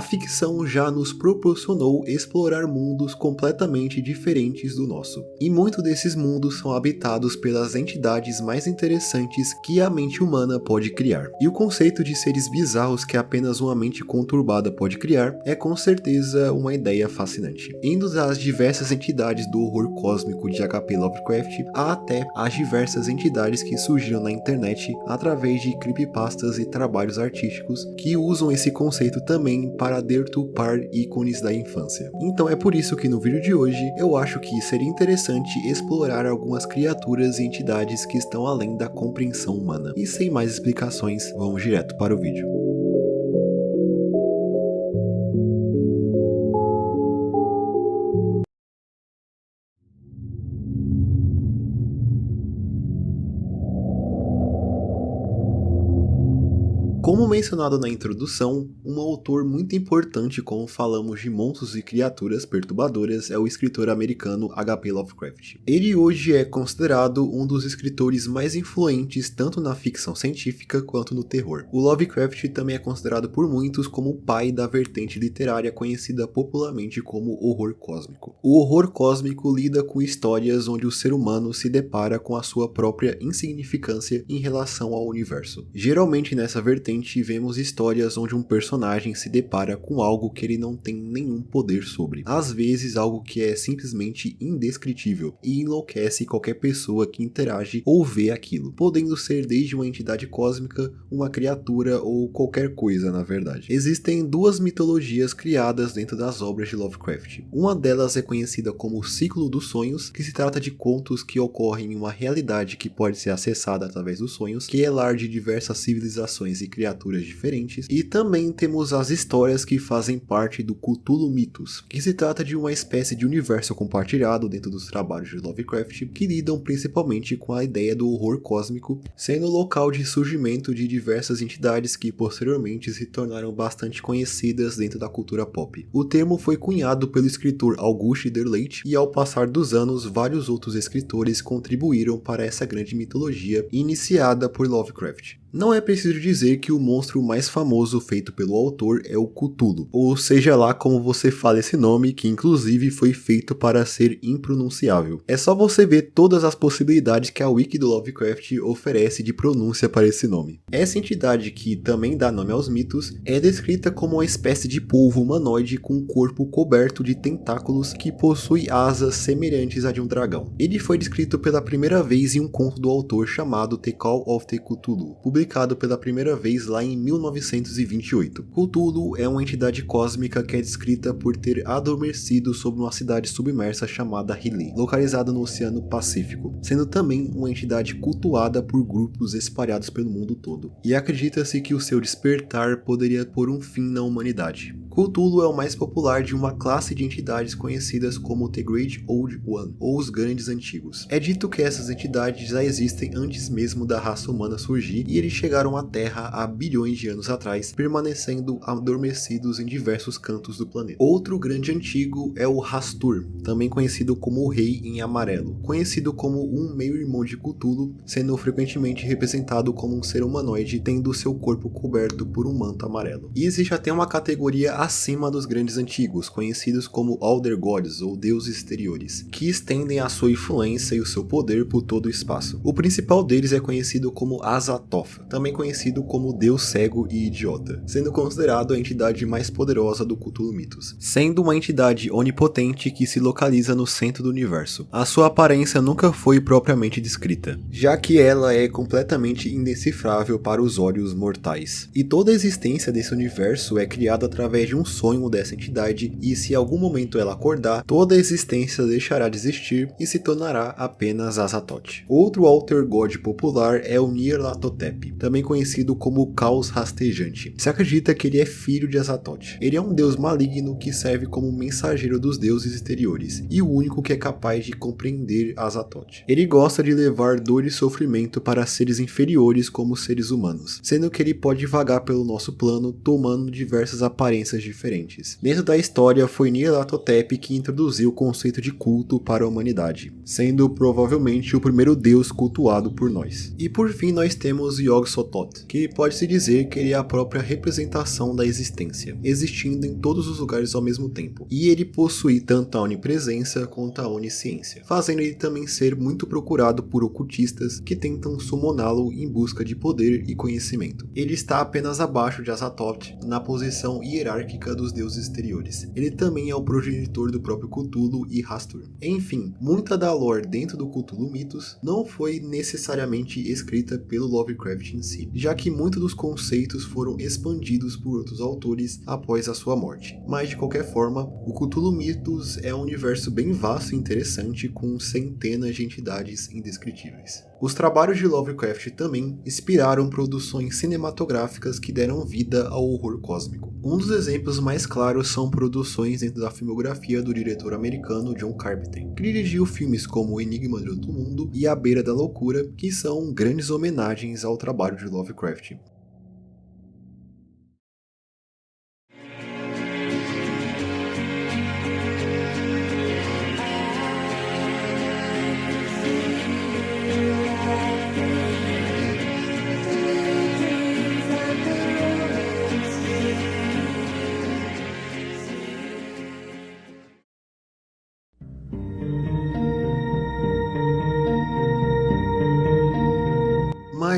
ficção já nos proporcionou explorar mundos completamente diferentes do nosso, e muitos desses mundos são habitados pelas entidades mais interessantes que a mente humana pode criar. E o conceito de seres bizarros que apenas uma mente conturbada pode criar é com certeza uma ideia fascinante. Indo das diversas entidades do horror cósmico de H.P. Lovecraft até as diversas entidades que surgiram na internet através de creepypastas e trabalhos artísticos que usam esse conceito também para deturpar ícones da infância. Então é por isso que no vídeo de hoje eu acho que seria interessante explorar algumas criaturas e entidades que estão além da compreensão humana. E sem mais explicações, vamos direto para o vídeo. Como mencionado na introdução, um autor muito importante quando falamos de monstros e criaturas perturbadoras é o escritor americano H.P. Lovecraft. Ele hoje é considerado um dos escritores mais influentes tanto na ficção científica quanto no terror. O Lovecraft também é considerado por muitos como o pai da vertente literária conhecida popularmente como horror cósmico. O horror cósmico lida com histórias onde o ser humano se depara com a sua própria insignificância em relação ao universo. Geralmente nessa vertente vemos histórias onde um personagem se depara com algo que ele não tem nenhum poder sobre. Às vezes algo que é simplesmente indescritível e enlouquece qualquer pessoa que interage ou vê aquilo, podendo ser desde uma entidade cósmica, uma criatura ou qualquer coisa na verdade. Existem duas mitologias criadas dentro das obras de Lovecraft. Uma delas é conhecida como o Ciclo dos Sonhos, que se trata de contos que ocorrem em uma realidade que pode ser acessada através dos sonhos, que é lar de diversas civilizações e criaturas diferentes, e também temos as histórias que fazem parte do Cthulhu Mythos, que se trata de uma espécie de universo compartilhado dentro dos trabalhos de Lovecraft, que lidam principalmente com a ideia do horror cósmico, sendo o local de surgimento de diversas entidades que posteriormente se tornaram bastante conhecidas dentro da cultura pop. O termo foi cunhado pelo escritor August Derleth, e ao passar dos anos, vários outros escritores contribuíram para essa grande mitologia iniciada por Lovecraft. Não é preciso dizer que o monstro mais famoso feito pelo autor é o Cthulhu, ou seja lá como você fala esse nome, que inclusive foi feito para ser impronunciável. É só você ver todas as possibilidades que a wiki do Lovecraft oferece de pronúncia para esse nome. Essa entidade, que também dá nome aos mitos, é descrita como uma espécie de polvo humanoide com um corpo coberto de tentáculos que possui asas semelhantes à de um dragão. Ele foi descrito pela primeira vez em um conto do autor chamado The Call of the Cthulhu, publicado pela primeira vez lá em 1928. Cthulhu é uma entidade cósmica que é descrita por ter adormecido sobre uma cidade submersa chamada Hyli, localizada no Oceano Pacífico, sendo também uma entidade cultuada por grupos espalhados pelo mundo todo. E acredita-se que o seu despertar poderia pôr um fim na humanidade. Cthulhu é o mais popular de uma classe de entidades conhecidas como The Great Old One, ou os Grandes Antigos. É dito que essas entidades já existem antes mesmo da raça humana surgir, e eles chegaram à Terra há bilhões de anos atrás, permanecendo adormecidos em diversos cantos do planeta. Outro grande antigo é o Hastur, também conhecido como o Rei em Amarelo, conhecido como um meio-irmão de Cthulhu, sendo frequentemente representado como um ser humanoide tendo seu corpo coberto por um manto amarelo. E existe até uma categoria acima dos grandes antigos, conhecidos como Elder Gods, ou deuses exteriores, que estendem a sua influência e o seu poder por todo o espaço. O principal deles é conhecido como Azathoth, também conhecido como Deus Cego e Idiota, sendo considerado a entidade mais poderosa do Cthulhu Mythos, sendo uma entidade onipotente que se localiza no centro do universo. A sua aparência nunca foi propriamente descrita, já que ela é completamente indecifrável para os olhos mortais. E toda a existência desse universo é criada através de um sonho dessa entidade, e se em algum momento ela acordar, toda a existência deixará de existir e se tornará apenas Azathoth. Outro Alter God popular é o Nyarlathotep, também conhecido como o Caos Rastejante. Se acredita que ele é filho de Azathoth. Ele é um deus maligno que serve como mensageiro dos deuses exteriores, e o único que é capaz de compreender Azathoth. Ele gosta de levar dor e sofrimento para seres inferiores como seres humanos, sendo que ele pode vagar pelo nosso plano tomando diversas aparências crenças diferentes. Dentro da história, foi Nyarlathotep que introduziu o conceito de culto para a humanidade, sendo provavelmente o primeiro deus cultuado por nós. E por fim nós temos Yog-Sothoth, que pode-se dizer que ele é a própria representação da existência, existindo em todos os lugares ao mesmo tempo. E ele possui tanto a onipresença quanto a onisciência, fazendo ele também ser muito procurado por ocultistas que tentam summoná-lo em busca de poder e conhecimento. Ele está apenas abaixo de Azathoth na posição hierárquica dos deuses exteriores. Ele também é o progenitor do próprio Cthulhu e Hastur. Enfim, muita da lore dentro do Cthulhu Mythos não foi necessariamente escrita pelo Lovecraft em si, já que muitos dos conceitos foram expandidos por outros autores após a sua morte. Mas de qualquer forma, o Cthulhu Mythos é um universo bem vasto e interessante com centenas de entidades indescritíveis. Os trabalhos de Lovecraft também inspiraram produções cinematográficas que deram vida ao horror cósmico. Um dos exemplos mais claros são produções dentro da filmografia do diretor americano John Carpenter, que dirigiu filmes como O Enigma de Outro Mundo e A Beira da Loucura, que são grandes homenagens ao trabalho de Lovecraft.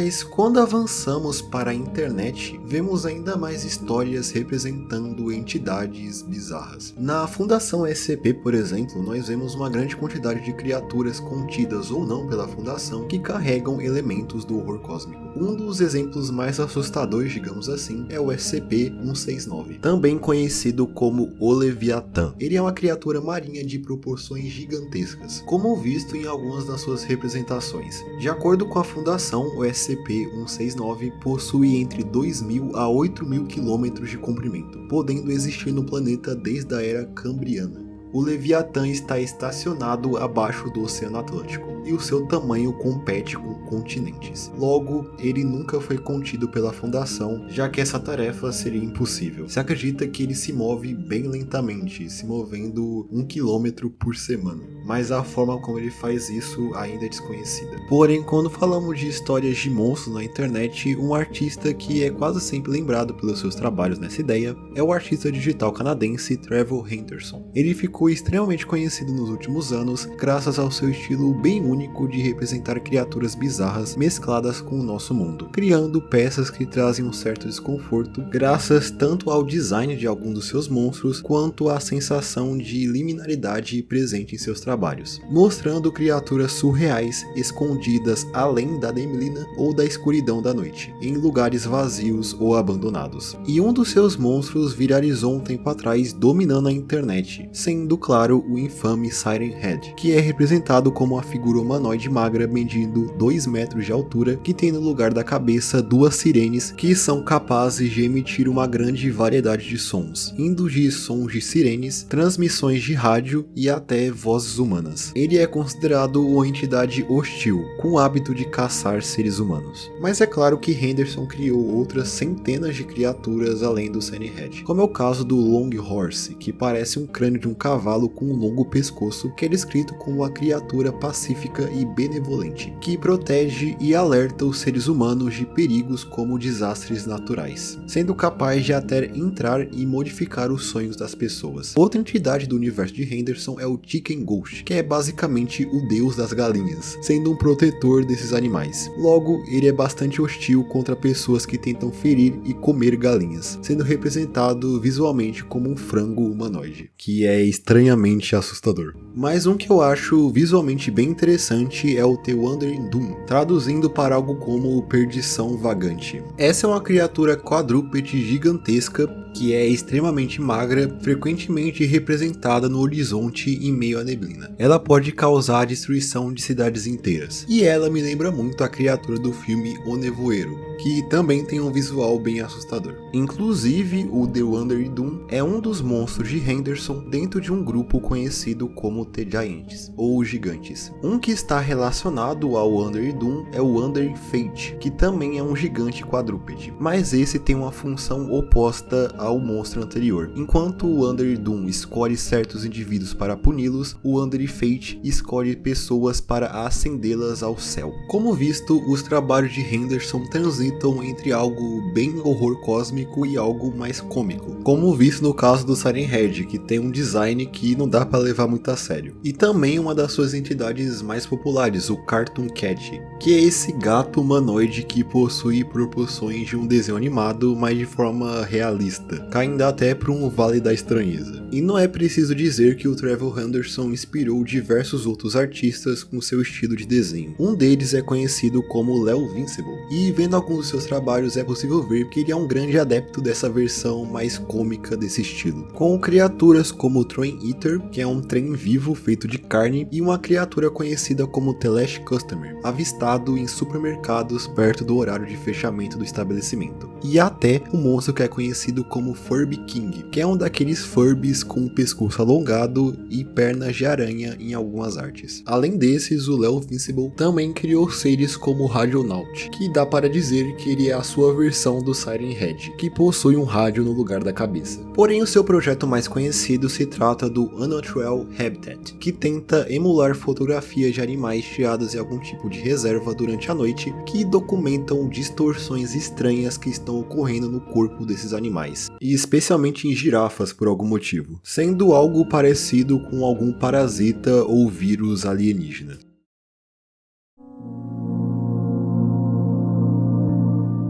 Mas quando avançamos para a internet, vemos ainda mais histórias representando entidades bizarras. Na Fundação SCP, por exemplo, nós vemos uma grande quantidade de criaturas contidas ou não pela Fundação que carregam elementos do horror cósmico. Um dos exemplos mais assustadores, digamos assim, é o SCP-169, também conhecido como o Leviatã. Ele é uma criatura marinha de proporções gigantescas, como visto em algumas das suas representações. De acordo com a Fundação, o SCP-169 possui entre 2.000 a 8.000 km de comprimento, podendo existir no planeta desde a Era Cambriana. O Leviatã está estacionado abaixo do Oceano Atlântico, e o seu tamanho compete com continentes. Logo, ele nunca foi contido pela Fundação, já que essa tarefa seria impossível. Se acredita que ele se move bem lentamente, se movendo 1 km por semana, mas a forma como ele faz isso ainda é desconhecida. Porém, quando falamos de histórias de monstros na internet, um artista que é quase sempre lembrado pelos seus trabalhos nessa ideia é o artista digital canadense Trevor Henderson. Ele ficou extremamente conhecido nos últimos anos graças ao seu estilo bem único de representar criaturas bizarras mescladas com o nosso mundo, criando peças que trazem um certo desconforto, graças tanto ao design de alguns dos seus monstros, quanto à sensação de liminaridade presente em seus trabalhos, mostrando criaturas surreais escondidas além da neblina ou da escuridão da noite, em lugares vazios ou abandonados. E um dos seus monstros viralizou um tempo atrás, dominando a internet, sendo claro o infame Siren Head, que é representado como uma figura humanoide magra medindo 2 metros de altura, que tem no lugar da cabeça 2 sirenes que são capazes de emitir uma grande variedade de sons, indo de sons de sirenes, transmissões de rádio e até vozes humanas. Ele é considerado uma entidade hostil, com o hábito de caçar seres humanos. Mas é claro que Henderson criou outras centenas de criaturas além do Siren Head, como é o caso do Long Horse, que parece um crânio de um cavalo com um longo pescoço, que é descrito como uma criatura pacífica e benevolente, que protege e alerta os seres humanos de perigos como desastres naturais, sendo capaz de até entrar e modificar os sonhos das pessoas. Outra entidade do universo de Henderson é o Chicken Ghost, que é basicamente o deus das galinhas, sendo um protetor desses animais. Logo, ele é bastante hostil contra pessoas que tentam ferir e comer galinhas, sendo representado visualmente como um frango humanoide, que é estranhamente assustador. Mas um que eu acho visualmente bem interessante é o The Wandering Doom, traduzindo para algo como perdição vagante. Essa é uma criatura quadrúpede gigantesca que é extremamente magra, frequentemente representada no horizonte em meio à neblina. alienígena. Ela pode causar a destruição de cidades inteiras. E ela me lembra muito a criatura do filme O Nevoeiro, que também tem um visual bem assustador. Inclusive, o The Wonder Doom é um dos monstros de Henderson dentro de um grupo conhecido como The Giants, ou Gigantes. Um que está relacionado ao Wonder Doom é o Wonder Fate, que também é um gigante quadrúpede, mas esse tem uma função oposta ao monstro anterior. Enquanto o Wonder Doom escolhe certos indivíduos para puni-los, o Wonder Fate escolhe pessoas para ascendê-las ao céu. Como visto, os trabalhos de Henderson transitam entre algo bem horror cósmico e algo mais cômico, como visto no caso do Siren Head, que tem um design que não dá para levar muito a sério. E também uma das suas entidades mais populares, o Cartoon Cat, que é esse gato humanoide que possui proporções de um desenho animado, mas de forma realista, caindo até para um vale da estranheza. E não é preciso dizer que o Trevor Henderson inspirou diversos outros artistas com seu estilo de desenho. Um deles é conhecido como Leo Vincible, e vendo alguns dos seus trabalhos é possível ver que ele é um grande adepto dessa versão mais cômica desse estilo, com criaturas como o Train Eater, que é um trem vivo feito de carne, e uma criatura conhecida como The Last Customer, avistado em supermercados perto do horário de fechamento do estabelecimento. E até um monstro que é conhecido como Furby King, que é um daqueles Furbies com o pescoço alongado e pernas de aranha em algumas artes. Além desses, o Leo Vincible também criou seres como o Radionaut, que dá para dizer que ele é a sua versão do Siren Head, que possui um rádio no lugar da cabeça. Porém, o seu projeto mais conhecido se trata do Unnatural Habitat, que tenta emular fotografias de animais tiradas em algum tipo de reserva durante a noite, que documentam distorções estranhas que estão ocorrendo no corpo desses animais, e especialmente em girafas por algum motivo, sendo algo parecido com algum parasita ou vírus alienígena.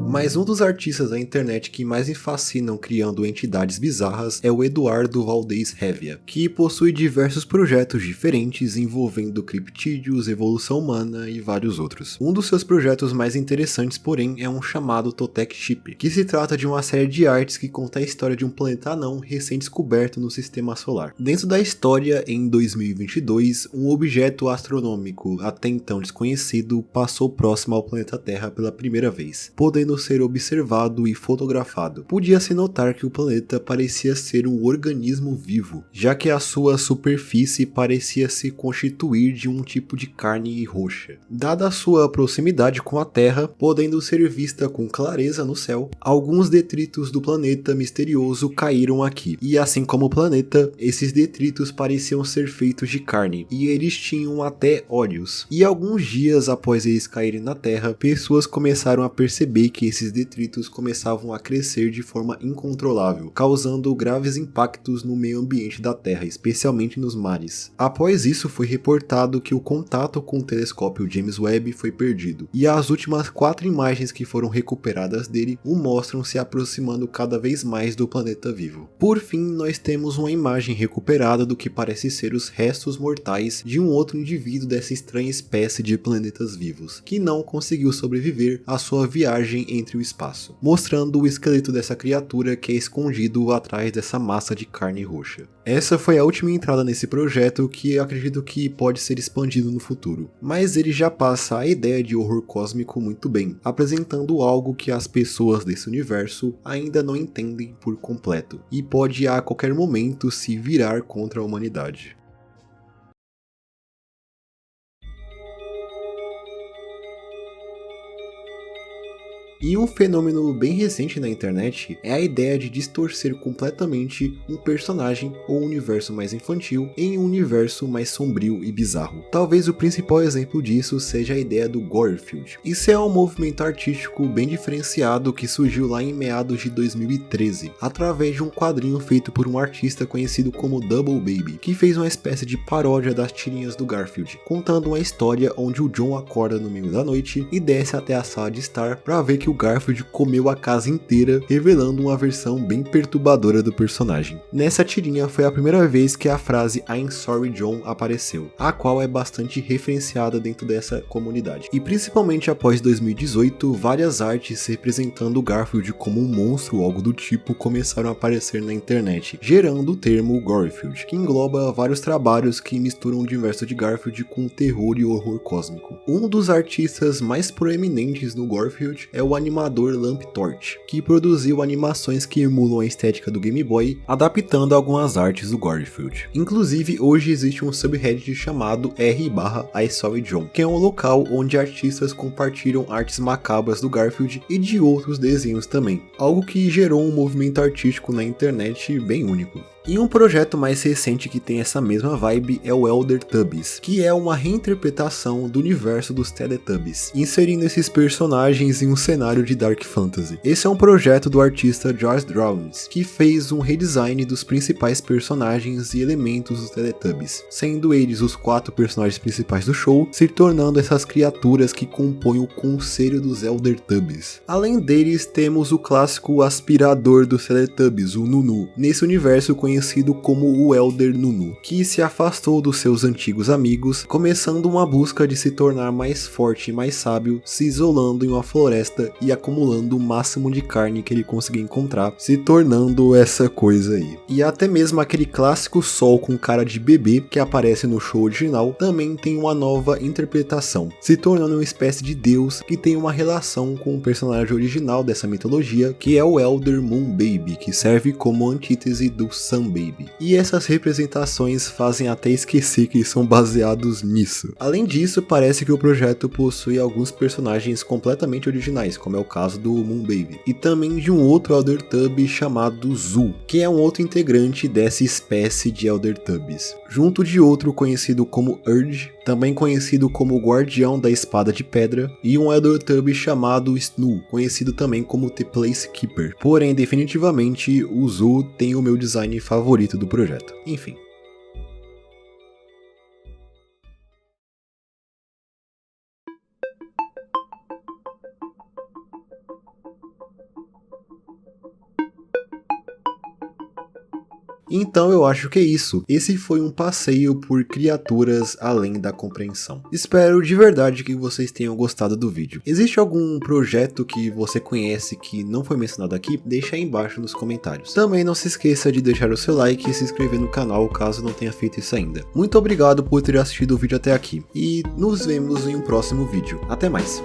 Mas um dos artistas da internet que mais me fascinam criando entidades bizarras é o Eduardo Valdez Hevia, que possui diversos projetos diferentes envolvendo criptídeos, evolução humana e vários outros. Um dos seus projetos mais interessantes, porém, é um chamado Totec Ship, que se trata de uma série de artes que conta a história de um planeta anão recém-descoberto no sistema solar. Dentro da história, em 2022, um objeto astronômico até então desconhecido passou próximo ao planeta Terra pela primeira vez, podendo ser observado e fotografado. Podia-se notar que o planeta parecia ser um organismo vivo, já que a sua superfície parecia se constituir de um tipo de carne roxa. Dada a sua proximidade com a Terra, podendo ser vista com clareza no céu, alguns detritos do planeta misterioso caíram aqui. E assim como o planeta, esses detritos pareciam ser feitos de carne, e eles tinham até olhos. E alguns dias após eles caírem na Terra, pessoas começaram a perceber que esses detritos começavam a crescer de forma incontrolável, causando graves impactos no meio ambiente da Terra, especialmente nos mares. Após isso, foi reportado que o contato com o telescópio James Webb foi perdido, e as últimas 4 imagens que foram recuperadas dele o mostram se aproximando cada vez mais do planeta vivo. Por fim, nós temos uma imagem recuperada do que parece ser os restos mortais de um outro indivíduo dessa estranha espécie de planetas vivos, que não conseguiu sobreviver à sua viagem entre o espaço, mostrando o esqueleto dessa criatura que é escondido atrás dessa massa de carne roxa. Essa foi a última entrada nesse projeto, que acredito que pode ser expandido no futuro, mas ele já passa a ideia de horror cósmico muito bem, apresentando algo que as pessoas desse universo ainda não entendem por completo, e pode a qualquer momento se virar contra a humanidade. E um fenômeno bem recente na internet é a ideia de distorcer completamente um personagem ou um universo mais infantil em um universo mais sombrio e bizarro. Talvez o principal exemplo disso seja a ideia do Gorefield. Isso é um movimento artístico bem diferenciado que surgiu lá em meados de 2013, através de um quadrinho feito por um artista conhecido como Double Baby, que fez uma espécie de paródia das tirinhas do Garfield, contando uma história onde o John acorda no meio da noite e desce até a sala de estar para ver que o o Garfield comeu a casa inteira, revelando uma versão bem perturbadora do personagem. Nessa tirinha foi a primeira vez que a frase I'm sorry John apareceu, a qual é bastante referenciada dentro dessa comunidade. E principalmente após 2018, várias artes representando o Garfield como um monstro ou algo do tipo começaram a aparecer na internet, gerando o termo Gorefield, que engloba vários trabalhos que misturam o universo de Garfield com terror e horror cósmico. Um dos artistas mais proeminentes no Gorefield é o animador Lamp Torch, que produziu animações que emulam a estética do Game Boy, adaptando algumas artes do Gorefield. Inclusive, hoje existe um subreddit chamado r/iSorryJohn, que é um local onde artistas compartilham artes macabras do Garfield e de outros desenhos também, algo que gerou um movimento artístico na internet bem único. E um projeto mais recente que tem essa mesma vibe é o Eldertubbies, que é uma reinterpretação do universo dos Teletubbies, inserindo esses personagens em um cenário de Dark Fantasy. Esse é um projeto do artista Josh Drawings, que fez um redesign dos principais personagens e elementos dos Teletubbies, sendo eles os 4 personagens principais do show, se tornando essas criaturas que compõem o conselho dos Eldertubbies. Além deles, temos o clássico aspirador dos Teletubbies, o Nunu, nesse universo conhecido como o Elder Nunu, que se afastou dos seus antigos amigos, começando uma busca de se tornar mais forte e mais sábio, se isolando em uma floresta e acumulando o máximo de carne que ele conseguia encontrar, se tornando essa coisa aí. E até mesmo aquele clássico sol com cara de bebê que aparece no show original também tem uma nova interpretação, se tornando uma espécie de deus que tem uma relação com o personagem original dessa mitologia, que é o Elder Moon Baby, que serve como antítese do Sun Baby. E essas representações fazem até esquecer que são baseados nisso. Além disso, parece que o projeto possui alguns personagens completamente originais, como é o caso do Moon Baby, e também de um outro Eldertub chamado Zu, que é um outro integrante dessa espécie de Eldertubbies, junto de outro conhecido como Urge, também conhecido como Guardião da Espada de Pedra, e um Eldertub chamado Snoo, conhecido também como The Placekeeper. Porém, definitivamente, o Zu tem o meu design favorito do projeto. Enfim. Então eu acho que é isso. Esse foi um passeio por criaturas além da compreensão. Espero de verdade que vocês tenham gostado do vídeo. Existe algum projeto que você conhece que não foi mencionado aqui? Deixa aí embaixo nos comentários. Também não se esqueça de deixar o seu like e se inscrever no canal caso não tenha feito isso ainda. Muito obrigado por ter assistido o vídeo até aqui. E nos vemos em um próximo vídeo. Até mais!